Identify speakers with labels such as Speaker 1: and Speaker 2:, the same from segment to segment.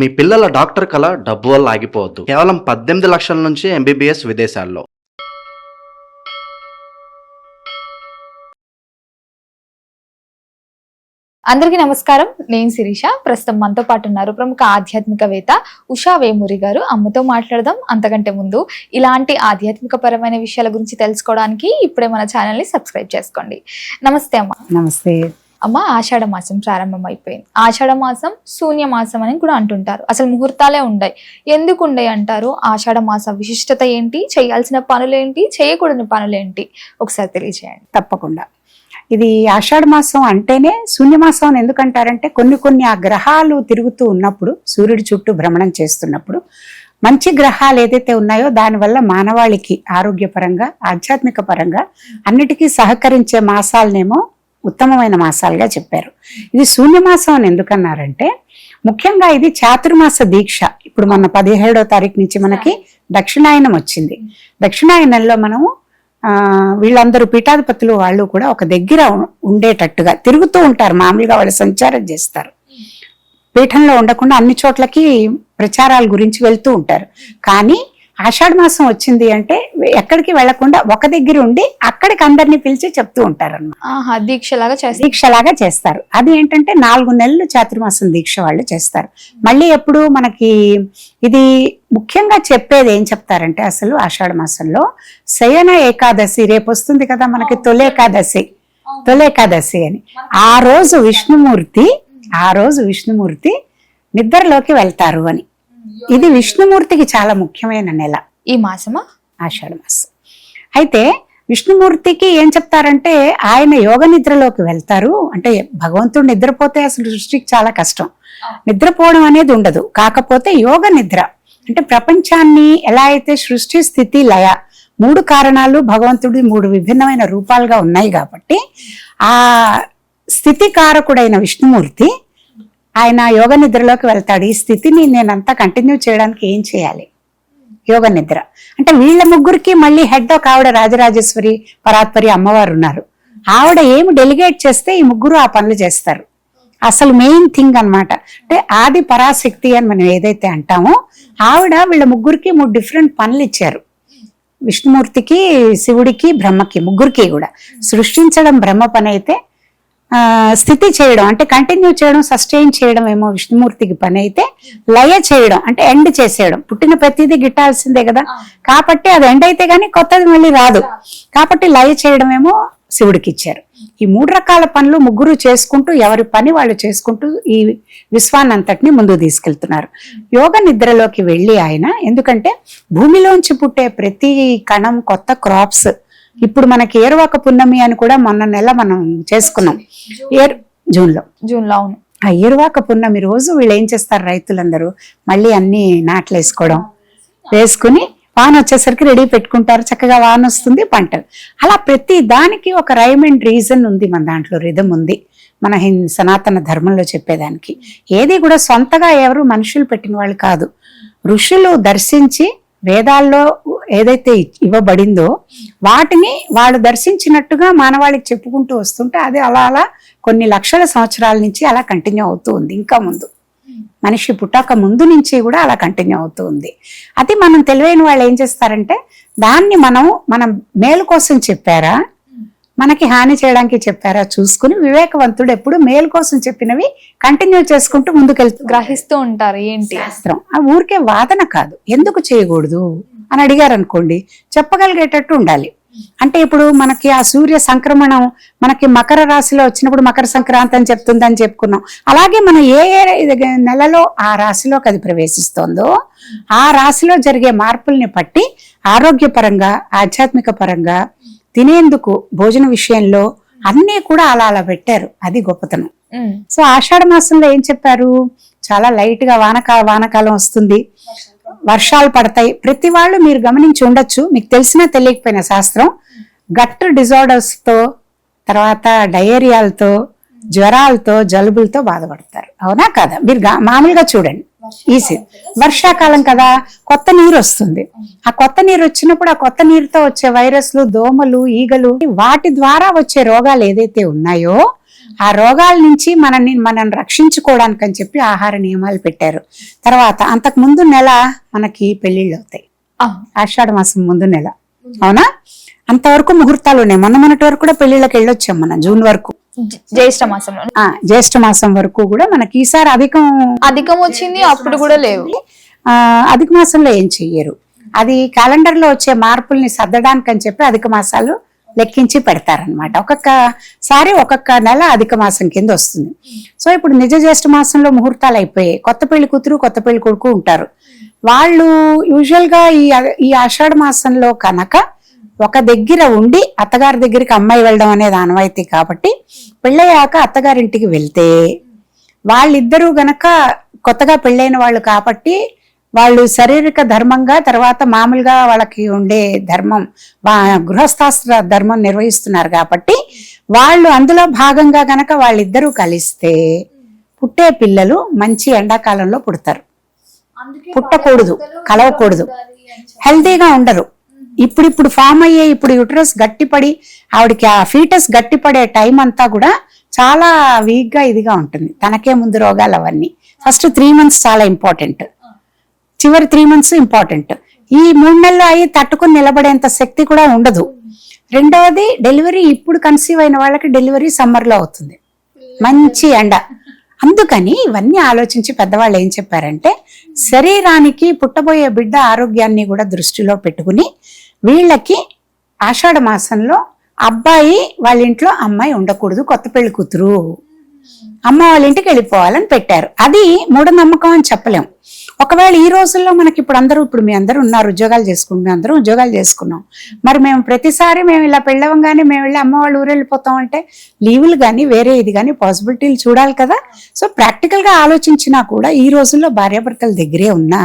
Speaker 1: మీ పిల్లల డాక్టర్ కల డబ్బు వల్ల ఆగిపోవద్దు. కేవలం 18 లక్షల నుంచి ఎంబీబీఎస్ విదేశాల్లో.
Speaker 2: అందరికీ నమస్కారం. నేను శిరీష. ప్రస్తుతం మనతో పాటు ఉన్నారు ప్రముఖ ఆధ్యాత్మికవేత్త ఉషా వేమూరి గారు. అమ్మతో మాట్లాడదాం. అంతకంటే ముందు ఇలాంటి ఆధ్యాత్మిక పరమైన విషయాల గురించి తెలుసుకోవడానికి ఇప్పుడే మన ఛానల్ ని సబ్స్క్రైబ్ చేసుకోండి. నమస్తే అమ్మ.
Speaker 3: నమస్తే
Speaker 2: అమ్మ. ఆషాఢ మాసం ప్రారంభం అయిపోయింది. ఆషాఢ మాసం శూన్య మాసం అని కూడా అంటుంటారు. అసలు ముహూర్తాలే ఉండయి. ఎందుకు ఉండయి అంటారు? ఆషాఢ మాస విశిష్టత ఏంటి? చేయాల్సిన పనులేంటి? చేయకూడని పనులేంటి? ఒకసారి తెలియజేయండి.
Speaker 3: తప్పకుండా. ఇది ఆషాఢ మాసం అంటేనే శూన్యమాసం అని ఎందుకంటారంటే కొన్ని ఆ గ్రహాలు తిరుగుతూ ఉన్నప్పుడు, సూర్యుడి చుట్టూ భ్రమణం చేస్తున్నప్పుడు మంచి గ్రహాలు ఏదైతే ఉన్నాయో దానివల్ల మానవాళికి ఆరోగ్యపరంగా, ఆధ్యాత్మిక పరంగా అన్నిటికీ సహకరించే మాసాలనేమో ఉత్తమమైన మాసాలుగా చెప్పారు. ఇది శూన్యమాసం అని ఎందుకన్నారంటే ముఖ్యంగా ఇది చాతుర్మాస దీక్ష. ఇప్పుడు మన 17వ తారీఖు నుంచి మనకి దక్షిణాయనం వచ్చింది. దక్షిణాయనంలో మనము వీళ్ళందరూ పీఠాధిపతులు వాళ్ళు కూడా ఒక దగ్గర ఉండేటట్టుగా తిరుగుతూ ఉంటారు. మామూలుగా వాళ్ళు సంచారం చేస్తారు. పీఠంలో ఉండకుండా అన్ని చోట్లకి ప్రచారాల గురించి వెళ్తూ ఉంటారు. కానీ ఆషాఢ మాసం వచ్చింది అంటే ఎక్కడికి వెళ్లకుండా ఒక దగ్గర ఉండి అక్కడికి అందరినీ పిలిచి చెప్తూ ఉంటారు అన్నమాట. దీక్షలాగా చేస్తారు. అది ఏంటంటే 4 నెలలు చాతుర్మాసం దీక్ష వాళ్ళు చేస్తారు. మళ్ళీ ఎప్పుడు మనకి ఇది ముఖ్యంగా చెప్పేది ఏం చెప్తారంటే అసలు ఆషాఢ మాసంలో శయన ఏకాదశి రేపు వస్తుంది కదా మనకి, తొలేకాదశి అని. ఆ రోజు విష్ణుమూర్తి నిద్రలోకి వెళ్తారు అని. ఇది విష్ణుమూర్తికి చాలా ముఖ్యమైన నెల
Speaker 2: ఈ మాసమా,
Speaker 3: ఆషాఢ మాసం. అయితే విష్ణుమూర్తికి ఏం చెప్తారంటే ఆయన యోగ నిద్రలోకి వెళ్తారు. అంటే భగవంతుడు నిద్రపోతే అసలు సృష్టికి చాలా కష్టం. నిద్రపోవడం అనేది ఉండదు. కాకపోతే యోగ నిద్ర అంటే ప్రపంచాన్ని ఎలా అయితే సృష్టి, స్థితి, లయ 3 కారణాలు భగవంతుడి 3 విభిన్నమైన రూపాలుగా ఉన్నాయి కాబట్టి ఆ స్థితి కారకుడైన విష్ణుమూర్తి ఆయన యోగ నిద్రలోకి వెళ్తాడు. ఈ స్థితిని నేనంతా కంటిన్యూ చేయడానికి ఏం చేయాలి? యోగ నిద్ర. అంటే వీళ్ళ ముగ్గురికి మళ్ళీ హెడ్ ఒక ఆవిడ రాజరాజేశ్వరి, పరాత్పరి అమ్మవారు ఉన్నారు. ఆవిడ ఏమి డెలిగేట్ చేస్తే ఈ ముగ్గురు ఆ పనులు చేస్తారు. అసలు మెయిన్ థింగ్ అన్నమాట. అంటే ఆది పరాశక్తి అని మనం ఏదైతే అంటామో ఆవిడ వీళ్ళ ముగ్గురికి 3 డిఫరెంట్ పనులు ఇచ్చారు. విష్ణుమూర్తికి, శివుడికి, బ్రహ్మకి, ముగ్గురికి కూడా. సృష్టించడం బ్రహ్మ పని అయితే స్థితి చేయడం అంటే కంటిన్యూ చేయడం, సస్టైన్ చేయడం ఏమో విష్ణుమూర్తికి పని అయితే, లయ చేయడం అంటే ఎండ్ చేసేయడం. పుట్టిన ప్రతిదీ గిట్టాల్సిందే కదా, కాబట్టి అది ఎండ్ అయితే గానీ కొత్తది మళ్ళీ రాదు. కాబట్టి లయ చేయడం ఏమో శివుడికి ఇచ్చారు. ఈ 3 రకాల పనులు ముగ్గురు చేసుకుంటూ ఎవరి పని వాళ్ళు చేసుకుంటూ ఈ విశ్వాన్నంతటిని ముందుకు తీసుకెళ్తున్నారు. యోగ నిద్రలోకి వెళ్ళి ఆయన, ఎందుకంటే భూమిలోంచి పుట్టే ప్రతి కణం కొత్త క్రాప్స్. ఇప్పుడు మనకి ఏరువాక పున్నమి అని కూడా మొన్న నెల మనం చేసుకున్నాం, జూన్లో.
Speaker 2: అవును.
Speaker 3: ఆ ఏరువాక పున్నమి రోజు వీళ్ళు ఏం చేస్తారు, రైతులందరూ మళ్ళీ అన్ని నాట్లు వేసుకుని వాన వచ్చేసరికి రెడీ పెట్టుకుంటారు. చక్కగా వాన వస్తుంది, పంటలు. అలా ప్రతి దానికి ఒక రైమ్ అండ్ రీజన్ ఉంది. మన దాంట్లో రిధం ఉంది. మన సనాతన ధర్మంలో చెప్పేదానికి ఏది కూడా సొంతగా ఎవరు మనుషులు పెట్టిన వాళ్ళు కాదు. ఋషులు దర్శించి వేదాల్లో ఏదైతే ఇవ్వబడిందో వాటిని వాళ్ళు దర్శించినట్టుగా మానవాళికి చెప్పుకుంటూ వస్తుంటే అది అలా కొన్ని లక్షల సంవత్సరాల నుంచి అలా కంటిన్యూ అవుతూ ఉంది. ఇంకా ముందు మనిషి పుట్టాక ముందు నుంచి కూడా అలా కంటిన్యూ అవుతూ ఉంది. అది మనం తెలివైన వాళ్ళు ఏం చేస్తారంటే దాన్ని మనం మేలు కోసం చెప్పారా, మనకి హాని చేయడానికి చెప్పారా చూసుకుని వివేకవంతుడు ఎప్పుడు మేలు కోసం చెప్పినవి కంటిన్యూ చేసుకుంటూ ముందుకెళ్తూ
Speaker 2: గ్రహిస్తూ ఉంటారు. ఏంటి
Speaker 3: శాస్త్రం ఆ ఊరికే వాదన కాదు, ఎందుకు చేయకూడదు అని అడిగారు అనుకోండి, చెప్పగలిగేటట్టు ఉండాలి. అంటే ఇప్పుడు మనకి ఆ సూర్య సంక్రమణం మనకి మకర రాశిలో వచ్చినప్పుడు మకర సంక్రాంతి అని చెప్తుందని చెప్పుకున్నాం. అలాగే మనం ఏ నెలలో ఆ రాశిలోకి అది ప్రవేశిస్తోందో ఆ రాశిలో జరిగే మార్పుల్ని బట్టి ఆరోగ్యపరంగా, ఆధ్యాత్మిక పరంగా, తినేందుకు భోజన విషయంలో అన్నీ కూడా అలా పెట్టారు. అది గొప్పతనం. సో ఆషాఢ మాసంలో ఏం చెప్పారు, చాలా లైట్ గా వానకాలం వస్తుంది, వర్షాలు పడతాయి. ప్రతి వాళ్ళు మీరు గమనించి ఉండొచ్చు, మీకు తెలిసినా తెలియకపోయిన శాస్త్రం గట్ డిజార్డర్స్ తో, తర్వాత డయేరియాలతో, జ్వరాలతో, జలుబులతో బాధపడతారు. అవునా కదా? మీరు మామూలుగా చూడండి. వర్షాకాలం కదా, కొత్త నీరు వస్తుంది. ఆ కొత్త నీరు వచ్చినప్పుడు ఆ కొత్త నీరుతో వచ్చే వైరస్లు, దోమలు, ఈగలు, వాటి ద్వారా వచ్చే రోగాలు ఏదైతే ఉన్నాయో ఆ రోగాల నుంచి మనం రక్షించుకోవడానికి అని చెప్పి ఆహార నియమాలు పెట్టారు. తర్వాత అంతకు ముందు నెల మనకి పెళ్లిళ్ళు అవుతాయి, ఆషాఢ మాసం ముందు నెల, అవునా? అంతవరకు ముహూర్తాలు ఉన్నాయి. మొన్నటి వరకు కూడా పెళ్లిళ్ళకి వెళ్ళొచ్చాం మనం, జూన్ వరకు,
Speaker 2: జ్యేష్ఠ మాసంలో.
Speaker 3: జ్యేష్ఠ మాసం వరకు కూడా మనకి ఈసారి
Speaker 2: అధికం వచ్చింది, అప్పుడు కూడా లేవు.
Speaker 3: అధిక మాసంలో ఏం చెయ్యరు, అది క్యాలెండర్ లో వచ్చే మార్పుల్ని సర్దడానికి అని చెప్పి అధిక మాసాలు లెక్కించి పెడతారనమాట. ఒక్కొక్కసారి ఒక్కొక్క నెల అధిక మాసం కింద వస్తుంది. సో ఇప్పుడు నిజ జ్యేష్ఠ మాసంలో ముహూర్తాలు అయిపోయాయి. కొత్త పెళ్లి కూతురు కొత్త పెళ్లి కొడుకు ఉంటారు. వాళ్ళు యూజువల్ గా ఈ ఆషాఢ మాసంలో కనుక ఒక దగ్గర ఉండి అత్తగారి దగ్గరికి అమ్మాయి వెళ్ళడం అనేది ఆనవాయితీ కాబట్టి, పెళ్ళయ్యాక అత్తగారింటికి వెళ్తే వాళ్ళిద్దరూ గనక కొత్తగా పెళ్ళైన వాళ్ళు కాబట్టి వాళ్ళు శారీరక ధర్మంగా, తర్వాత మామూలుగా వాళ్ళకి ఉండే ధర్మం, గృహస్థాస్త్ర ధర్మం నిర్వహిస్తున్నారు కాబట్టి వాళ్ళు అందులో భాగంగా గనక వాళ్ళిద్దరూ కలిస్తే పుట్టే పిల్లలు మంచి ఎండాకాలంలో పుడతారు. పుట్టకూడదు, కలవకూడదు, హెల్తీగా ఉండరు. ఇప్పుడు ఫామ్ అయ్యే ఇప్పుడు యూటరస్ గట్టిపడి ఆవిడకి ఆ ఫీటస్ గట్టిపడే టైం అంతా కూడా చాలా వీక్ గా ఇదిగా ఉంటుంది. తనకే ముందు రోగాలు అవన్నీ. ఫస్ట్ 3 months చాలా ఇంపార్టెంట్, చివరి 3 months ఇంపార్టెంట్. ఈ 3 నెలలు అయ్యి తట్టుకుని నిలబడేంత శక్తి కూడా ఉండదు. రెండవది డెలివరీ, ఇప్పుడు కన్సీవ్ అయిన వాళ్ళకి డెలివరీ సమ్మర్ లో అవుతుంది, మంచి ఎండ. అందుకని ఇవన్నీ ఆలోచించి పెద్దవాళ్ళు ఏం చెప్పారంటే, శరీరానికి పుట్టబోయే బిడ్డ ఆరోగ్యాన్ని కూడా దృష్టిలో పెట్టుకుని వీళ్ళకి ఆషాఢ మాసంలో అబ్బాయి వాళ్ళ ఇంట్లో, అమ్మాయి ఉండకూడదు, కొత్త పెళ్లి కూతురు అమ్మ వాళ్ళ ఇంటికి వెళ్ళిపోవాలని పెట్టారు. అది మూఢనమ్మకం అని చెప్పలేం. ఒకవేళ ఈ రోజుల్లో మనకి ఇప్పుడు మీ అందరూ ఉన్నారు, ఉద్యోగాలు చేసుకుంటాం, మేము అందరం ఉద్యోగాలు చేసుకున్నాం. మరి మేము ప్రతిసారి మేము ఇలా పెళ్ళవంగానే మేము వెళ్ళి అమ్మ వాళ్ళు ఊరు వెళ్ళిపోతాం అంటే లీవులు కానీ వేరే ఇది కానీ పాసిబిలిటీలు చూడాలి కదా. సో ప్రాక్టికల్ గా ఆలోచించినా కూడా ఈ రోజుల్లో భార్యాభర్తల దగ్గరే ఉన్నా,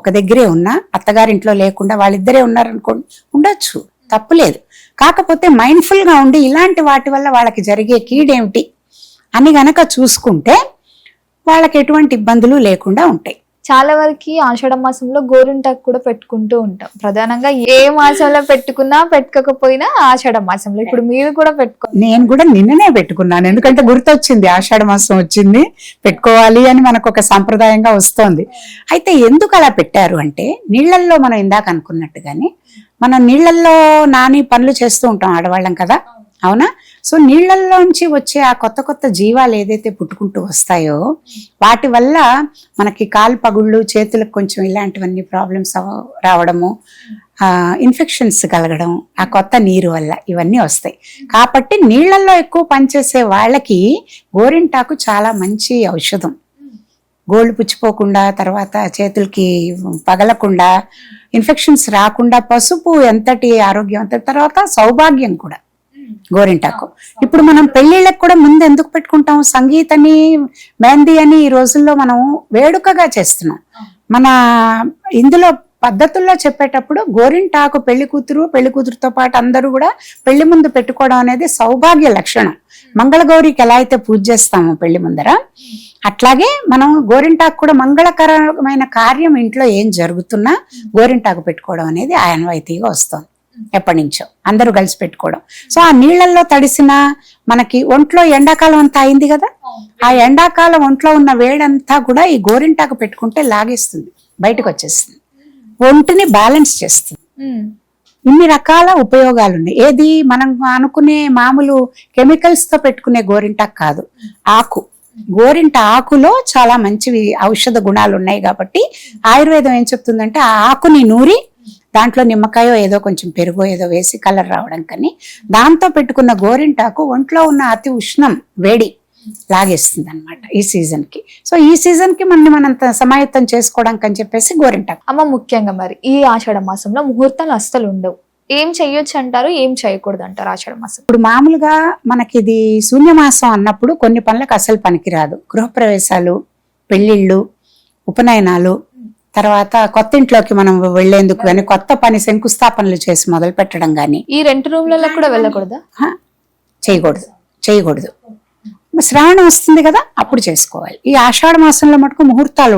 Speaker 3: ఒక దగ్గరే ఉన్నా, అత్తగారింట్లో లేకుండా వాళ్ళిద్దరే ఉన్నారనుకోండి, ఉండొచ్చు, తప్పులేదు. కాకపోతే మైండ్ఫుల్ గా ఉండి ఇలాంటి వాటి వల్ల వాళ్ళకి జరిగే కీడేమిటి అని గనక చూసుకుంటే వాళ్ళకి ఎటువంటి ఇబ్బందులు లేకుండా ఉంటాయి.
Speaker 2: చాలా వరకు ఆషాఢ మాసంలో గోరింటాకు కూడా పెట్టుకుంటూ ఉంటాం. ప్రధానంగా ఏ మాసంలో పెట్టుకున్నా పెట్టుకోకపోయినా ఆషాఢ మాసంలో. ఇప్పుడు మీరు కూడా
Speaker 3: నేను కూడా నిన్ననే పెట్టుకున్నాను, ఎందుకంటే గుర్తొచ్చింది ఆషాఢ మాసం వచ్చింది, పెట్టుకోవాలి అని మనకు ఒక సాంప్రదాయంగా వస్తోంది. అయితే ఎందుకు అలా పెట్టారు అంటే, నీళ్లల్లో మనం ఇందాక అనుకున్నట్టుగానే మనం నీళ్లల్లో నాని పనులు చేస్తూ ఉంటాం ఆడవాళ్ళం కదా, అవునా? సో నీళ్లలోంచి వచ్చే ఆ కొత్త కొత్త జీవాలు ఏదైతే పుట్టుకుంటూ వస్తాయో వాటి వల్ల మనకి కాలు పగుళ్ళు, చేతులకు కొంచెం ఇలాంటివన్నీ ప్రాబ్లమ్స్ రావడము, ఇన్ఫెక్షన్స్ కలగడం ఆ కొత్త నీరు వల్ల ఇవన్నీ వస్తాయి. కాబట్టి నీళ్లలో ఎక్కువ పనిచేసే వాళ్ళకి గోరింటాకు చాలా మంచి ఔషధం. గోళ్ళు పుచ్చిపోకుండా, తర్వాత చేతులకి పగలకుండా, ఇన్ఫెక్షన్స్ రాకుండా, పసుపు ఎంతటి ఆరోగ్యవంతం, తర్వాత సౌభాగ్యం కూడా గోరింటాకు. ఇప్పుడు మనం పెళ్లిళ్ళకి కూడా ముందు ఎందుకు పెట్టుకుంటాం, సంగీత్ అని, మెహందీ అని ఈ రోజుల్లో మనం వేడుకగా చేస్తున్నాం. మన ఇందులో పద్ధతుల్లో చెప్పేటప్పుడు గోరింటాకు పెళ్లి కూతురుతో పాటు అందరూ కూడా పెళ్లి ముందు పెట్టుకోవడం అనేది సౌభాగ్య లక్షణం. మంగళగౌరికి ఎలా అయితే పూజ చేస్తామో పెళ్లి ముందర, అట్లాగే మనం గోరింటాకు కూడా మంగళకరమైన కార్యం ఇంట్లో ఏం జరుగుతున్నా గోరింటాకు పెట్టుకోవడం అనేది ఆనవాయితీగా వస్తుంది. ఎప్పటి నుంచో అందరూ కలిసి పెట్టుకోవడం. సో ఆ నీళ్లలో తడిసిన మనకి ఒంట్లో ఎండాకాలం అంతా అయింది కదా, ఆ ఎండాకాలం ఒంట్లో ఉన్న వేడంతా కూడా ఈ గోరింటాకు పెట్టుకుంటే లాగేస్తుంది, బయటకు వచ్చేస్తుంది, ఒంటిని బ్యాలెన్స్ చేస్తుంది. ఇన్ని రకాల ఉపయోగాలు ఉన్నాయి. ఏది మనం అనుకునే మామూలు కెమికల్స్ తో పెట్టుకునే గోరింటాకు కాదు, ఆకు. గోరింట ఆకులో చాలా మంచివి ఔషధ గుణాలు ఉన్నాయి కాబట్టి ఆయుర్వేదం ఏం చెప్తుందంటే, ఆ ఆకుని నూరి దాంట్లో నిమ్మకాయో ఏదో కొంచెం పెరుగో ఏదో వేసి కలర్ రావడం కానీ దాంతో పెట్టుకున్న గోరింటాకు ఒంట్లో ఉన్న అతి ఉష్ణం, వేడి లాగేస్తుంది అనమాట ఈ సీజన్ కి. సో ఈ సీజన్ కి మనం సమాయత్తం చేసుకోవడానికి అని చెప్పేసి గోరింటాకు.
Speaker 2: అమ్మ, ముఖ్యంగా మరి ఈ ఆషాఢ మాసంలో ముహూర్తాలు అస్సలు ఉండవు. ఏం చెయ్యొచ్చు అంటారు, ఏం చేయకూడదు అంటారు ఆషాఢ మాసం?
Speaker 3: ఇప్పుడు మామూలుగా మనకి ఇది శూన్యమాసం అన్నప్పుడు కొన్ని పనులకు అసలు పనికిరాదు. గృహప్రవేశాలు, పెళ్లిళ్ళు, ఉపనయనాలు, తర్వాత కొత్త ఇంట్లోకి మనం వెళ్లేందుకు కానీ, కొత్త పని శంకుస్థాపనలు చేసి మొదలు పెట్టడం గానీ,
Speaker 2: ఈ రెంట్ రూమ్లలో కూడా వెళ్ళకూడదా?
Speaker 3: చేయకూడదు. శ్రావణం వస్తుంది కదా, అప్పుడు చేసుకోవాలి. ఈ ఆషాఢ మాసంలో మటుకు ముహూర్తాలు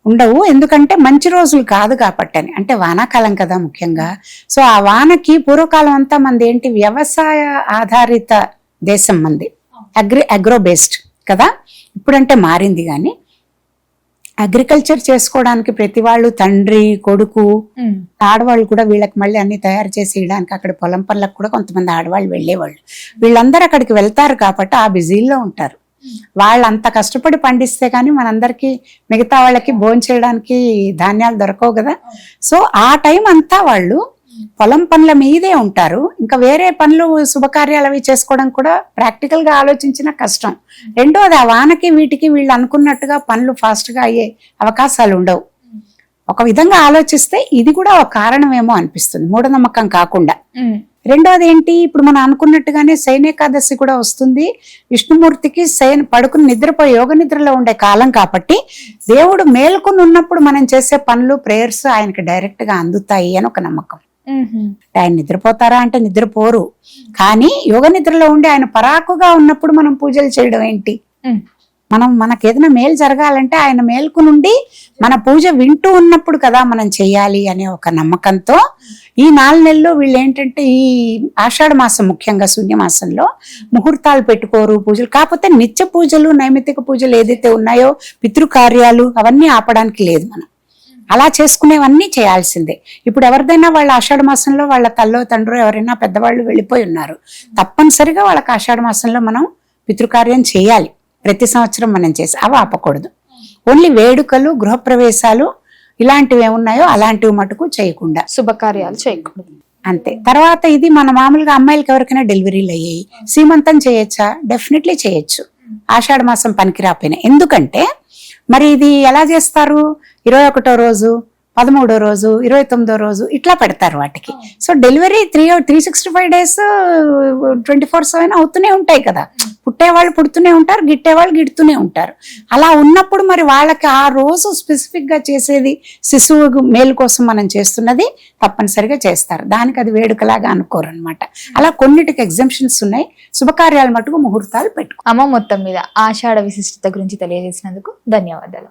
Speaker 3: ఉండవు. ఎందుకంటే మంచి రోజులు కాదు కాబట్టి అని. అంటే వానాకాలం కదా ముఖ్యంగా. సో ఆ వానకి పూర్వకాలం అంతా మంది ఏంటి, వ్యవసాయ ఆధారిత దేశం మంది, అగ్రో బేస్డ్ కదా. ఇప్పుడంటే మారింది, కానీ అగ్రికల్చర్ చేసుకోవడానికి ప్రతి వాళ్ళు తండ్రి కొడుకు ఆడవాళ్ళు కూడా వీళ్ళకి మళ్ళీ అన్ని తయారు చేసి ఇవ్వడానికి అక్కడ పొలం పనులకు కూడా కొంతమంది ఆడవాళ్ళు వెళ్ళేవాళ్ళు. వీళ్ళందరూ అక్కడికి వెళ్తారు కాబట్టి ఆ బిజీలో ఉంటారు. వాళ్ళు అంత కష్టపడి పండిస్తే కానీ మనందరికి మిగతా వాళ్ళకి భోంచేయడానికి ధాన్యాలు దొరకవు కదా. సో ఆ టైం అంతా వాళ్ళు పొలం పనుల మీదే ఉంటారు. ఇంకా వేరే పనులు శుభకార్యాలు అవి చేసుకోవడం కూడా ప్రాక్టికల్ గా ఆలోచించిన కష్టం. రెండోది ఆ వానకి వీటికి వీళ్ళు అనుకున్నట్టుగా పనులు ఫాస్ట్ గా అయ్యే అవకాశాలు ఉండవు. ఒక విధంగా ఆలోచిస్తే ఇది కూడా ఒక కారణమేమో అనిపిస్తుంది, మూఢనమ్మకం కాకుండా. రెండోది ఏంటి, ఇప్పుడు మనం అనుకున్నట్టుగానే శయనేకాదశి కూడా వస్తుంది. విష్ణుమూర్తికి పడుకుని నిద్రపోయి యోగ నిద్రలో ఉండే కాలం కాబట్టి దేవుడు మేల్కొని ఉన్నప్పుడు మనం చేసే పనులు ప్రేయర్స్ ఆయనకి డైరెక్ట్ గా అందుతాయి అని ఒక నమ్మకం. ఆయన నిద్రపోతారా అంటే నిద్రపోరు, కానీ యోగ నిద్రలో ఉండి ఆయన పరాకుగా ఉన్నప్పుడు మనం పూజలు చేయడం ఏంటి? మనకి ఏదైనా మేలు జరగాలంటే ఆయన మేల్కునుండి మన పూజ వింటూ ఉన్నప్పుడు కదా మనం చెయ్యాలి అనే ఒక నమ్మకంతో ఈ 4 నెలలు వీళ్ళు ఏంటంటే ఈ ఆషాఢ మాసం ముఖ్యంగా శూన్యమాసంలో ముహూర్తాలు పెట్టుకోరు పూజలు. కాకపోతే నిత్య పూజలు నైమిత్తిక పూజలు ఏదైతే ఉన్నాయో పితృకార్యాలు అవన్నీ ఆపడానికి లేదు. మనం అలా చేసుకునేవన్నీ చేయాల్సిందే. ఇప్పుడు ఎవరిదైనా వాళ్ళ ఆషాఢ మాసంలో వాళ్ళ తల్లో తండ్రో ఎవరైనా పెద్దవాళ్ళు వెళ్ళిపోయి ఉన్నారు, తప్పనిసరిగా వాళ్ళకి ఆషాఢ మాసంలో మనం పితృకార్యం చేయాలి. ప్రతి సంవత్సరం మనం చేసి అవి ఆపకూడదు. ఓన్లీ వేడుకలు గృహప్రవేశాలు ఇలాంటివి ఏమున్నాయో అలాంటివి మటుకు చేయకుండా,
Speaker 2: శుభకార్యాలు చేయకూడదు
Speaker 3: అంతే. తర్వాత ఇది మన మామూలుగా అమ్మాయిలకి ఎవరికైనా డెలివరీలు అయ్యాయి, సీమంతం చేయొచ్చా? డెఫినెట్లీ చేయొచ్చు, ఆషాఢ మాసం పనికి రాపోయినా. ఎందుకంటే మరి ఇది ఎలా చేస్తారు, 21వ రోజు 13వ రోజు 29వ రోజు ఇట్లా పెడతారు వాటికి. సో డెలివరీ 365 days 24/7 అవుతూనే ఉంటాయి కదా. పుట్టేవాళ్ళు పుడుతూనే ఉంటారు, గిట్టేవాళ్ళు గిడుతూనే ఉంటారు. అలా ఉన్నప్పుడు మరి వాళ్ళకి ఆ రోజు స్పెసిఫిక్ గా చేసేది శిశువు మేలు కోసం మనం చేస్తున్నది తప్పనిసరిగా చేస్తారు. దానికి అది వేడుకలాగా అనుకోరు అనమాట. అలా కొన్నిటికి ఎగ్జంప్షన్స్ ఉన్నాయి. శుభకార్యాలు మటుకు ముహూర్తాలు పెట్టుకో.
Speaker 2: అమ్మ మొత్తం మీద ఆషాఢ విశిష్టత గురించి తెలియజేసినందుకు ధన్యవాదాలు.